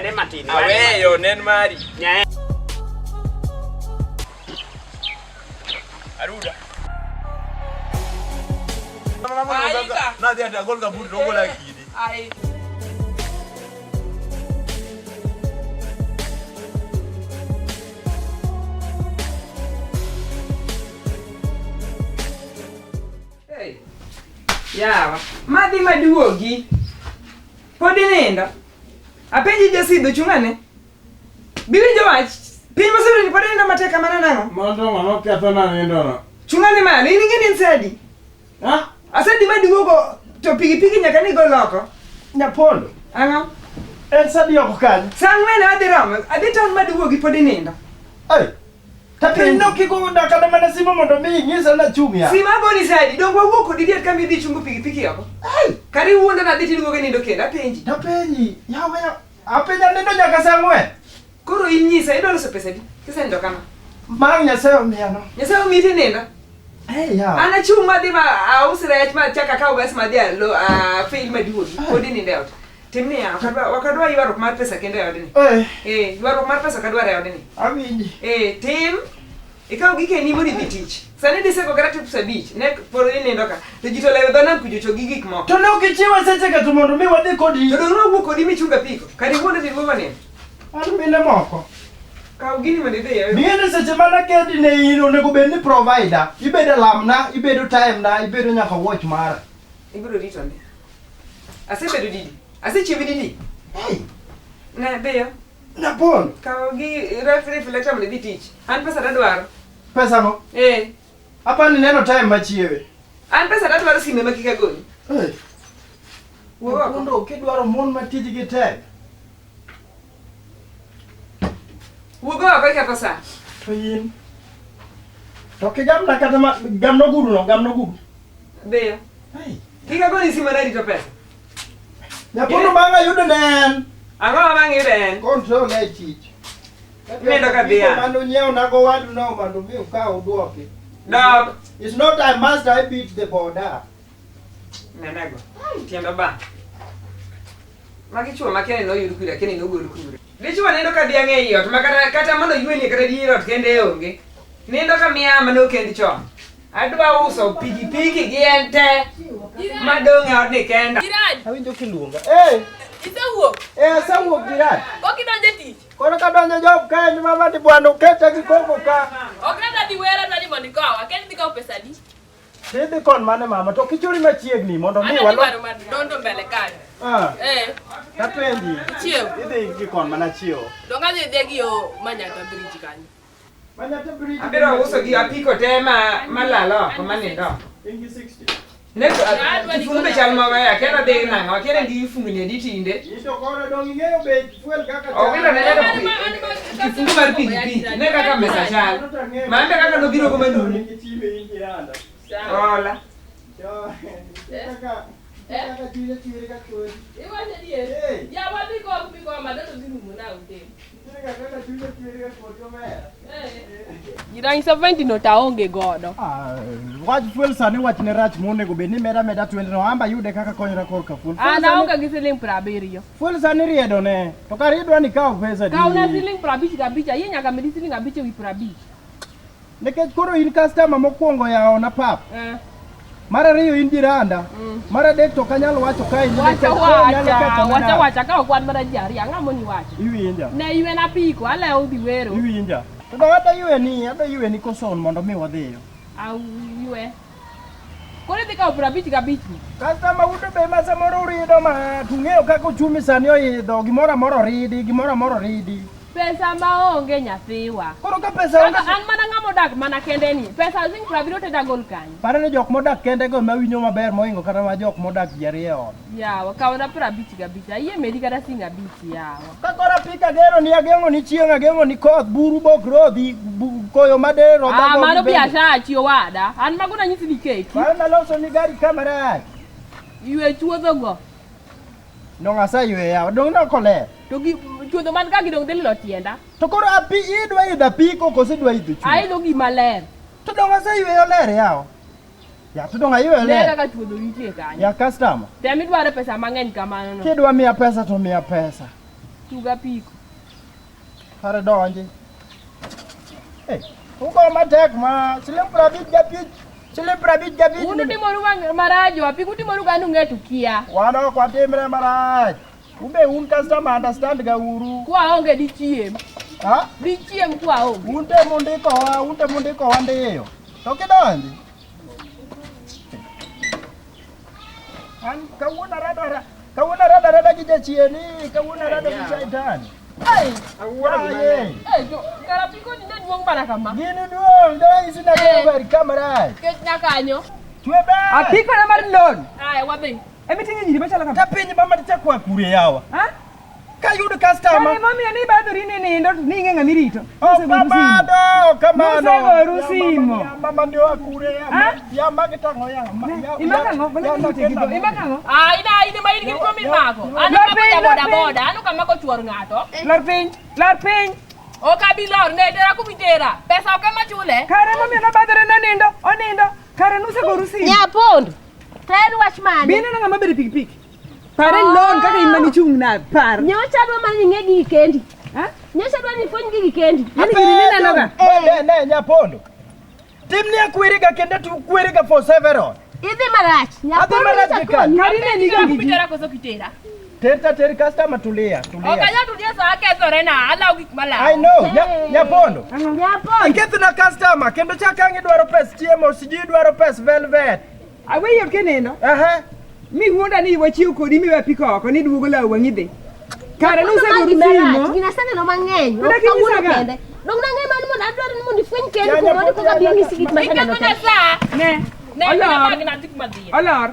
Ne matin. Aweyo nen mari. Aruda. Na dia ada gol kabur dogo lagi ni. Ai. Hey. Yawa. Madhi maduogi. Podi nindo. Apenji jasido chungane. Biwinjo wach. Piny masuri ni podi nindo mateka mana nango. Mondo mano ketho na nindo no. Chungane mali ini ngeni nsedi. Ha? Asedi maduogo to pigi nyaka ni goloko. Nyapondo. Ango? Sadi yoko kaje. Sangwene adhi town maduogi podi nindo. Ai. Tapi no kiko ndakada mana sima mondo mi ngisa na chumia. Sima goni sadi dongwa wuoko didiet kami dhi chungu pigi yoko. Ai. Kari wuonda na dhi tiduogo nindo kenda penji. Tapenji. Yawa. Apenya nindo nyaka sangwe. Koro inyisa idolo so pesa di. Kisa ndo kama. Mang nyasayo miano. Nyasayo miti nindo. Hey ya. Ana chuma di ma ausira ya chuma chaka kau gas ma dia lo fail maduogi. Podi nindo out. Timnia wakadwa ywarok mar pesa kende yodni. Ywarok mar pesa kadwa yodni. Awinji. Tim ikaw gike ni mori bitich. Sani diseko kara tip sabich ne poro ni ndoka. To jito lewe dona kujocho gigik moko. To ne ukichiwa seche ka tumondo mi wadhi kodi. To dongro wuok kodi michunga piko. Kari wuonde ti gogo ne. An mine moko. Kaw gini mande de. Miene seche mana kedi ne ino nego bed ni provider. Ibedo lamna, ibedo time na, ibedo nyaka watch mara. Ibiro rito ne. Asebedo didi. Asechiwi didi. Hey. Ne beyo. Napon. Kaw gi reflector mande bitich. An pesa dadwaro. Pesa no? Apa ni neno time machiewe. An pesa dadwaro sime makika goni. Wuondo kidwaro mon matiji gi tek. Wugo ko ka pesa. To yin. To ke gamna kata gamno guru no, gamno guru. Beyo. Hey. Kika goni sime na rito pesa. Nyapono banga yudo nen. Ango bang yuden. Control e tich. Medo kabia. Mando nyeo na go wadu no mando mi uka uduoke. Dog. It's not I must I beat the border. Nenego. Tiendo ba. Maki chuo makene no yudu kura kene no goru kura. Dichuo nendo ka diange iyo to makata kata mondo yweni kata diiro kende onge. Nendo ka miya mano kendi cho. Adwa uso pigi gi ente. Madonga odni kenda. Awinjo kiluonga. Isawuok. Asawuok girat. Okidonje tich. Kono ka donjo job kanyo mama di bwano kete gi koko ka. Okrada di wera tani mondo ikawa. Ken dikaw pesa di. Tidhi kon mane mama to kichuri machiegni mondo mi walo. Ana dwaro dondo mbele kanyo. Tapendi. Chiew. Idhi gi kon mana chiew. Donga de gi yo Manyata bridge kanyo. Manyata bridge. Abiro uso gi apiko te malalo ko manindo. Ingi 60. Nego kifungu be chal mawa ya kena de nango kena ndi fungu ne ditinde. Ito kono dongi ngeo be fuel kaka. Obiro ne nego kifungu mar pigi ne kaka mesa chal. Mambe kaka no biro ko manuni. Kitime injiranda. Hola. Yo. Kaka tire ka kodi. Iwaje die. Ya wadi ko madato zirumu na ute. Kaka tire ka kodi mera. Jirani 70 no taonge godo. Wach fuel sani wach ne rach monego be ni meda 20 no amba yude kaka konyra korka fuel. Naonga gi siling 70. Fuel sani riedo ne. To kar idwa ni kaw pesa di. Kaw na siling 50 ye nyaka medi siling 50 wi 50. Nekech koro in customer mokwongo yao na pap. Mara riyo in jiranda. Mara dek to kanyal wacho kai ni. Wacha ka okwan mara jari ang'amo ni wacho. Iwinja. Ne iwe na piko ale udhi wero. Iwinja. To ada yue ni koson mondo mi wadhiyo. Au yue. Kore dika opra bichi gabichi. Customer udo be masa moro rido ma tung'eyo kaka ochumi sani oidho gimoro amoro ridi. Pesa maonge nyathiwa. Koro ka pesa onge. An mana ng'amo dak mana kende ni. Pesa zing 70 teda gol kanyo. Pare ne jok modak kende go mawinjo maber moingo kata ma jok modak jari on. Yawa kaona 50 gabichi. Ayie medi kata sing 5 yawa. Ka kora pika gero ni agengo ni chieng' agengo ni koth buru bok rodhi koyo madero dago. Mano biashara chiyo wada. An magona nyisi ni keki. Pare na loso ni gari kamera. Yue chuodho go. Dong asa yue yawa. Dong na kole. To gi chuodho man ka gidong delilo tienda. To koro api idwa idha piko kose dwa idho chuodho. Ai dogi maler. To dong asa yue oler yawa. Ya to dong ayue oler. Lega ka chuodho nitie kanyo. Ya customer. Temi dwaro pesa mang'eny kamano no. Kidwa miya pesa to miya pesa. Tuga piko. Hare donji. Uko matek ma silim prabit gapit. Unu timoru marajo, apiku timoru kanu ngetu kia. Wano kwa timre maraj. Ube customer understand ga uru. Kwa onge di chiem. Ha? Di chiem kwa onge. Unte mundiko wandeyo. Toki donji. An kawuna rada kija chieni, kawuna rada kisaitani. Ai, awaye. Jo, karapiko ni nduong para kama. Gini duong, doi isina kebari kamera. Ketnya kanyo. Chuebe. Apiko na marilon. Ai, wabe. Emitingi nyiri machala kama. Tapinyi mama tichakwa kure yawa. Ha? Kayudu customer. Kani mami ani baduri ni ndo ninge ngamirito. Kamano. Musegoru simo. Mama ndio akure ya magetango ya. Imakango, imakango. Ah, ina maini kini komi mako. Anu kama boda, anu kama ko chuor ngato. Larpin. O kabilor ne tera kumitera. Pesa kama chule. Kare mami na badure na onindo. Kare nusegoru simo. Nyapondo. Tayari watchman. Bina na ngama bere pikipiki. Pare lon kaka imani chung na par. Nyocha dwa mani ngegi wikendi. Ha? Nyocha dwa ni fony gi wikendi. Yani gini nina noga. Ne Nyapondo. Timni akweriga kende tu kweriga for several. Idhi marach. Nyapondo Karine ni gigi. Kumitera koso kitera. Teri customer tulia. Okanya tulia saa keso rena ala ukimala. I know. Nyapondo. Nyapondo. Iketho na customer kendo chakangi dwaro pes chiemo siji dwaro pes velvet. Awe yo keneno. Aha. Mi huonda ni wachiu kodi mi wapiko oko ni duogo la wangide. Kare nusegoru simo. Gina sana no mang'eny. Ora kinyisaga. Dong nangai man mo adwaro ni mondo fweny kendi ko mondo ko gabi ngisi gik machana no. Iketnya saa. Ne. Ne magna tik madhi. Olor.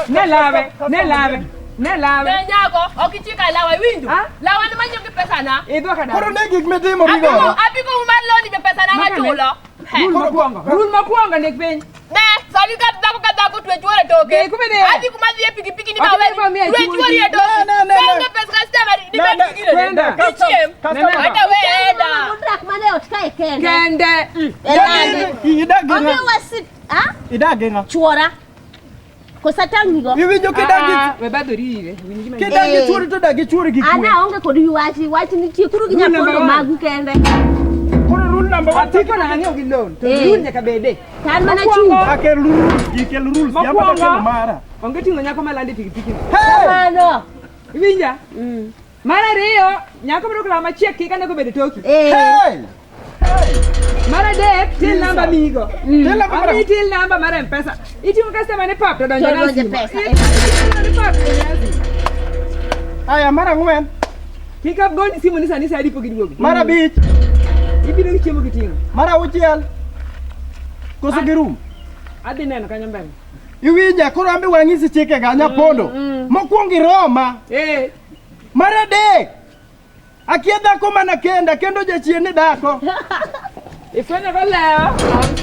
Ne lave. Ne nyako, okichika lawa windu. Lawa ni manyo pesa na. Idwa kada. Koro ne gik medimo rigo. Apiko umalo ni pesa na wachulo. Rul makuanga nek piny. Ne, sali ka dako twe chuore toke. Ati kumadhi pikipiki ni mawe. Twe chuori ya toke. Sanga pesa customer ni beti gire. Kichiem. Hata weenda. Mundrak mane otkai kende. Kende. Onge wasit. Idagenga. Chuora. Kosatangigo. Iwinjo kidagi. We badori. Kidagi chuori to dagi chuori gi kwe. Ana onge kodi wachi ni tiekuru gi Nyapondo magu kende. Koro rule number 1. Atiko na ng'eyo gi loan. To rule nyaka bede. Tan mana chunga. Akel rules yamba kelo mara. Onge tingo nyako malandi pikipiki. Hey! Mano. Iwinja? Mara riyo, nyako biro kala machiek kika ne ko bede Toki. Hey! Mara dek, till number migo. Ami till number mara M-Pesa. Itingo customer ne pap to donjo na Donjo simo. pesa. Aya mara ngwen. Kika goni simu ni sani sadi pogi duogo. Mara bich. Ibiro chiemo gitingo. Mara uchiel. Koso girum. Adhi neno kanyo mbele. Iwinja koro ambi wang'isi chike ga Nyapondo. Mokwongo Roma. Mara dek. Akia dhako mana kenda kendo jachieni dako. Ifanya ko leo. I'm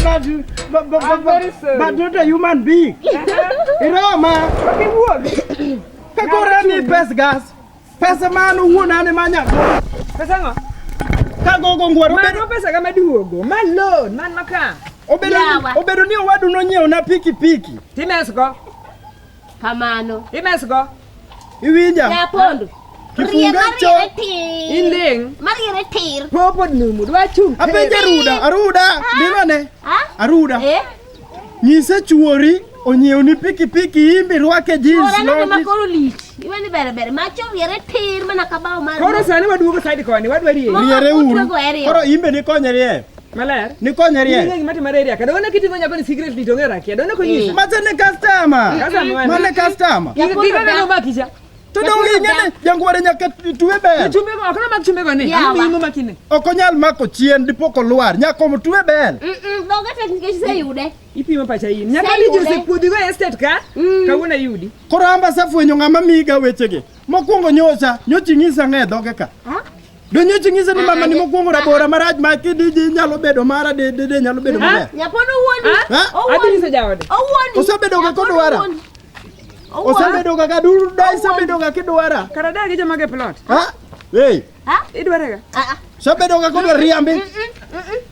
sorry. But not a human being. Roma. Kakora ni pes gas. Pesa manu huona ne manya. Pesa ngo? Kagogo ngwaro bedo pesa kama duogo. Man loan, man maka. Obedo ni owadu no nyiew na pikipiki. Timesgo. Kamano. Timesgo. Iwinja. Nyapondo. Kifunga cho. Inding. Mariere tir. Popo numu dwa chung. Apenje Aruda. Bimane. Aruda. Nyise chuori onyiew ni pikipiki imbi rwake jeans. Ora na makoro lich. Iwe ni bere. Macho riere tir mana kabao mara. Koro sani waduogo side koni, wadwari. Riere uru. Koro imbe ni konyere. Maler. Ni konyere. Ni ngati malaria. Kadona kitingo nyako ni cigarette bitongera kia. Dona konyisa. Mate ne customer. Mane customer. Kika no makija. Tudongi ngene jangware nyaka tuwe bel. Chumbe ko akona mak chumbe ko ni. Ami makine. Okonyal mako chien dipoko luar. Nyako mtuwe bel. Doga teknike se yude. Ipimo pacha yin. Nyaka ni Jose pudigo estate ka. Kawuna yudi. Koro amba safwenyo ngama miga wechege. Mokwongo nyochi ngisa ng'e dhoge ka. Do nyochi ngisa ni mama ni mokwongo rabora maraj ma kidiji nyalo bedo mara de nyalo bedo maber. Nyapondo wuondi. Adi nyiso jawode. Owuondi. Osebedo ga kodwara. Osebedo ga kaduru dai sebedo ga kidwara. Karada gi jama ge plot. Hey. Idware ga. Sebedo ga kodwara riambi.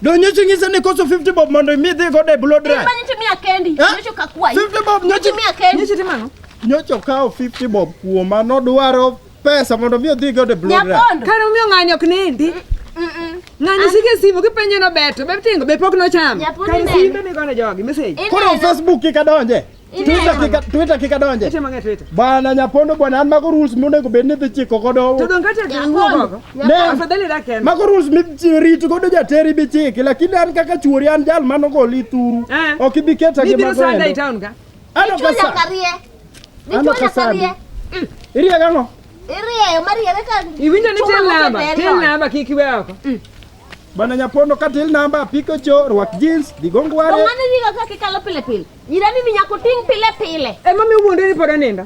Do nyochi ngisa ni koso 50 bob mondo mi dhi go de blood dry. Mani timia kendi. Nyocho kakwa. 50 bob nyochi timia kendi. Nyochi timano. nyocha okawo 50 bob kuoma nodwaro pesa mondo mi odhi godo e blood run. Kare omiyo ng'anyo ok nindi. Ng'anyo sige simu kipenjo no beto, be tingo be pok no cham. Kare simbe mi gone jogi message. Koro Facebook kikadonje. Twitter kikadonje. Ite mang'e Twitter. Bana nyapondo bwana an mago rules monego bed ni dhi chiko godo. To don kata gogo. Ne afadhali daken. mago rules mi rito godo jateri bi chiki lakini an kaka chuori an jal mano goli thuru. Ok ibi keta gi mago. Sunday town ka. Ano kasa. Ano kasa. Iriya gango. Iriya Maria reka. Iwinjo ni tel namba kikiwe oko. Bana nyapondo katil namba piko cho rwak jeans digongware. Ngani diga kaka kalo pile. Irani ni nyako ting pile. E mami wuonde ni poda nindo.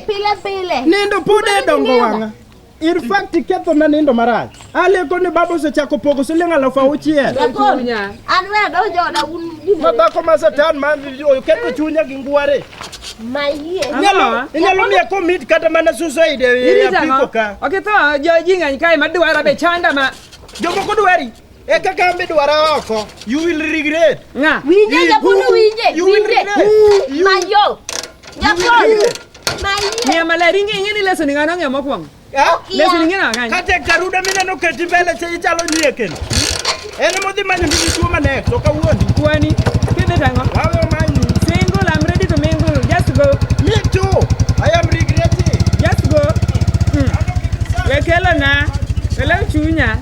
Pile. Nindo pode dongo wanga. In fact ketho na nindo marach. Ale kone babo se chako pogo silinga la fa uchiel. Chunya. Anwe donjo da un. Mabako masatan man yo ketho chunya gi ngware. Maye. Inyalo miya commit kata mana suicide ya piko ka. Okay to joji ng'any kae madwara be chanda ma. Jomoko dwari. E kaka ambe dwara oko. You will regret. Nga. Winje japono winje. You will regret. Mayo. Japono. Maye. Mia malaringi ngini leso ni ngano ngemo kwang. Leso ni ngina ng'any. Kate karuda mina no keti mbele che ichalo nieken. Ene modhi manyo mbi tuo manek to kawuondi. Kwani kidhe tango. Wawe manyi. Single, I'm ready to mingle. Just go. Me too. I am regretting. Just go. Wekelo na. Welo chunya.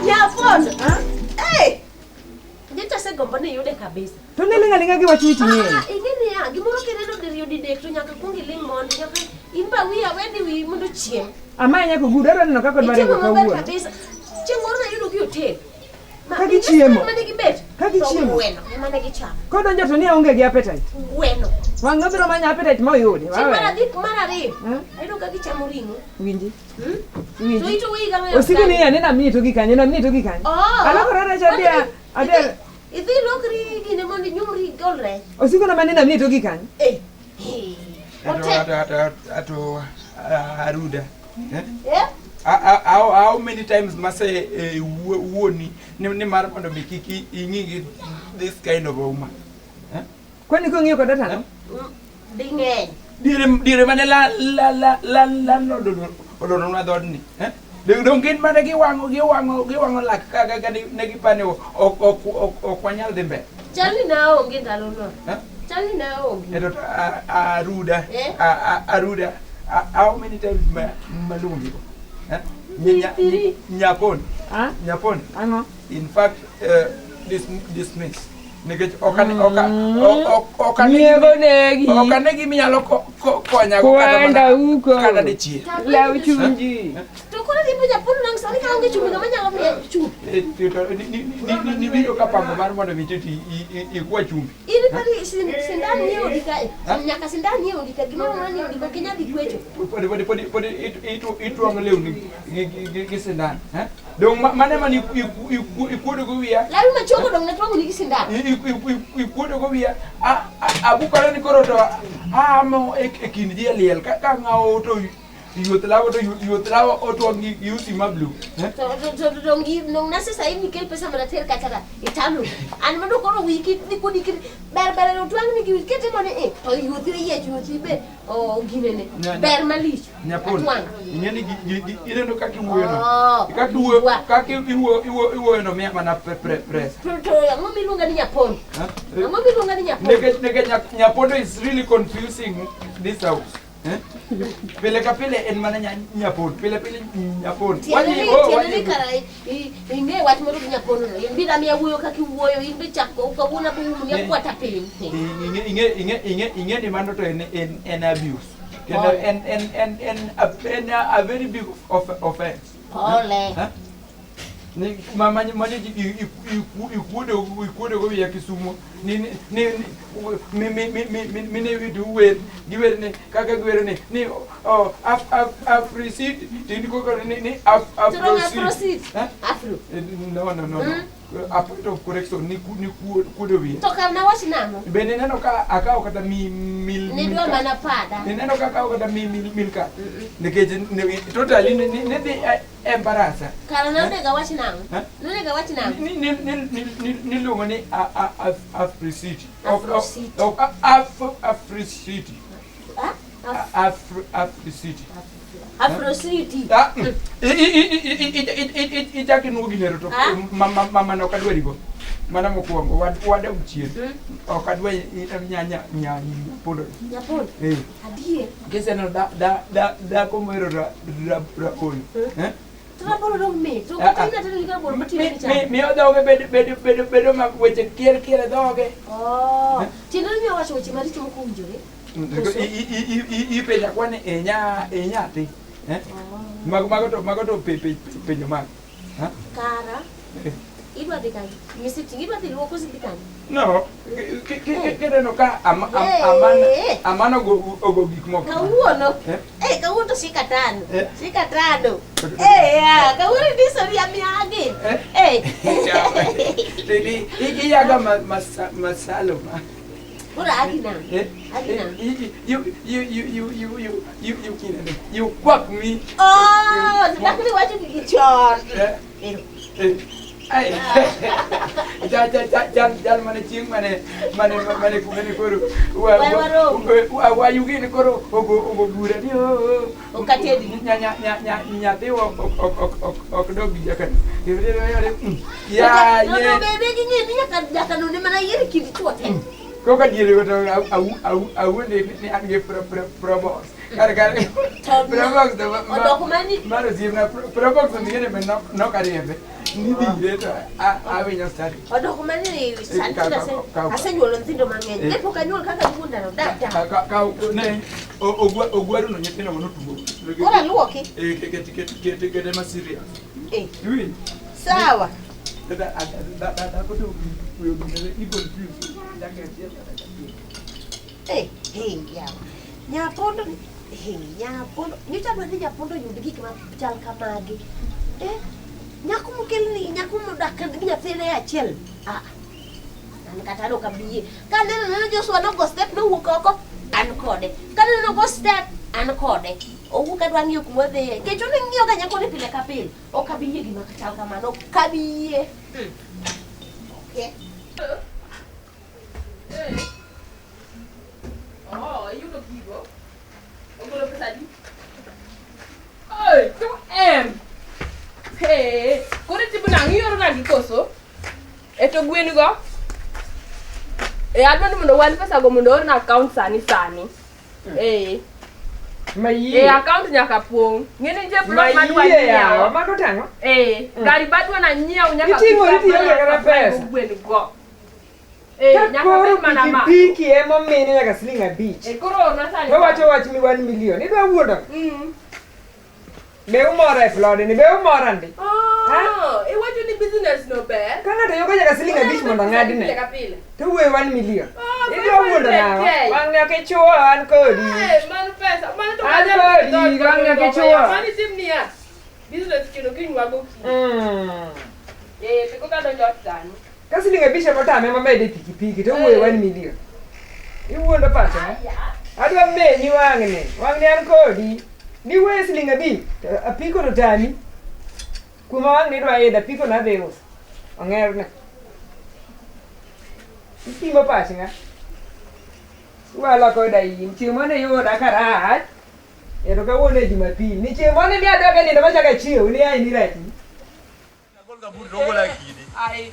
Nyapondo. Jita se gombone yude kabisa. To linga gi wachichi ni. Ingeni ya gimoro keneno diriyo didek to nyaka kungi ling mondo nyaka imba wiya wedi wi mondo chiem. Ama nyaka gudaro no kaka dware ko kawuono. Kabisa. Chiemoro na yudo gi hotel. Kagi chiemo. Mane gi bet. Kagi chiemo. Bueno, mane gi cham. Ko donjo to ni onge gi appetite. Bueno. Wang'o biro manya appetite mo yudi. Mara ri. Ayudo ka gichamo ringo. Winji. To ito wi ga. Osiku ni ane na mito gi kanyo, na mito gi kanyo. Ala korara chadia. Ade. Idhi lokri gine mondi nyumri golre. Osiku na mane na mito gi kanyo. Ato Aruda. How many times must say woni ni mar mondo be kiki ingi this kind of a woman? Kwani ko ngiyo ko data no? Ding'eny. Dire mane la no do na dodni. Dongin mane gi wango la ka ne gi pane o kwanyal dembe. Chali na onge ndalo no. Chali na onge. Edo Aruda. How many times malungi? Nyapon. Nyapon. In fact, dismiss. Okanegi minyalo konya kwenda huko kada de chi la uchunji to kuna dipo Japono nang sali ka onge chumi ngama nyalo miya chumi ni biro kapango mar mondo mititi ikwa chumbi ili pali sindani niyo dikae nyaka sindani niyo dikae gimoro mani niyo dikae kenya dikwecho podi itu angleu gi sindani donc mane mani ikuodo go wiya lawi machogo dong na twangu ni sindani ikuodo go wiya abukala ni koro to amo ekin dia liel ka ngao to yuth lawo otwangi yusi mablu to dongi nong nase sai Mikel pesa manater kachara itanu an mando koro wiki ni kodi kiri ber otwangi ni kiri kete mone to yuthi ye yuthi be o ginene ber malich Nyapon ingeni irendo kaki wuoyo kaki iwo no mia mana press to ngomi lunga ni Nyapon ngomi lunga ni Nyapon nege Nyapon is really confusing this house pele en mana Nyapon pele Nyapon wani karai inge wat mo Nyapon no imbi da miya wuoyo kaki wuoyo imbi chako ka wona bu mu ne kwata pin inge ni mando to en abuse and a very big offense. Ole. ni mama manje ikude go ya Kisumu ni mine vidu wer giwer ne kaka giwer ne ni afroseed tindi ko ni afroseed afro no a point of correction ni kude wi to kana wasinamo bene neno ka akao kata mil ni do mana pada ni neno ka akao kata milka nekeje totally ne de embarasa kana nodega wasinamo nodega wasinamo ni lungo ni afroseed afroseed afroseed itaki nuginero to mama no kadwari go mana mokuongo wada uchien okadwa nyanya podo adie keseno da komero rapol trapolo do me to kaina tena nika bol mutini cha mi odoge bedo ma weche kier doge tino mi wacho weche maricho mokunjore ipenja kwane enyati mago to penjo mag kara idwa de kan misiti idwa de loko sitikani no kedeno ka amano go gik moko kawuono kawuono sikatano ya kawuono disori ya miage iyaga masalo ora agina you quack me nakuli wacho kichon ay jal mane ching mane koro wa yugini koro ogo gura dio okatedi nya dewo okdogi jakan ya no bebe ginyi nyaka no ne mana yiri kidi tote ko ka dire ko au ni ange probos kar probos do dokumani maro zirna probos ngene men no karebe ni dire to a we start dokumani santina se asenyolo nzindo mang'eny lepo kanyol kaka ngunda no data ka ne ogwaru no nyitino no tugo ora luoki kete ma serious oui sawa da ko to yo ngene ibo confuse nyapondo nyuta bende nyapondo yudi gik ma chal kamagi nyakumo kelni nyakumo dakkan nyathine achiel an kata no kabiye kaneno Joshua no go step no wuok oko an kode kaneno no go step an kode owuok adwa ng'iyo kuma odhiye kech one ng'iyo ga nyakone pile ka pile ok abiye gima chal kamano ok abiye Ayudo gigo. Ogolo pesa di. Ay, to kore tibu na ng'iyo na gikoso. Eto gwen go. Adwa ni mondo wan pesa go mondo or na account sani. Mayi. Account nyaka pong. Ngene je block madwa ya. Mago tango. Gari badwa na nyiew nyaka. Itingo ga pesa. Gwen go. Nyaka mana ma. Piki emo mene nyaka siling abich. Koro na sani. Wacho mi 1 million. Idwa wuodo. Be umora e Florida ni be umora ndi. Wacho ni business no ber. Kana to yoga nyaka siling abich mondo ngadi ne. To we 1 million. Idwa wuodo na. Wang nyaka chuo an kodi. Man pesa. Man to kodi wang nyaka chuo. Mani simnia. Business kino kinywa go ki. Piko ka donjo tani. Kasi siling abich motame mamede pikipiki to we 1 million. Iwuondo pacha. Adwa menyi wangne an kodi. Ni we siling abich apiko no tani. Kuma wangne dwa yeda piko na deus. Ongerne. Itimo pacha nga. Wala koda yin chimone yoda karaj. Ero ka wone Jumapili. Ni chimone ni adoga ni ndo machaka chieo ni ai ni rati. Nakolga buru rogo la kidi. Ai.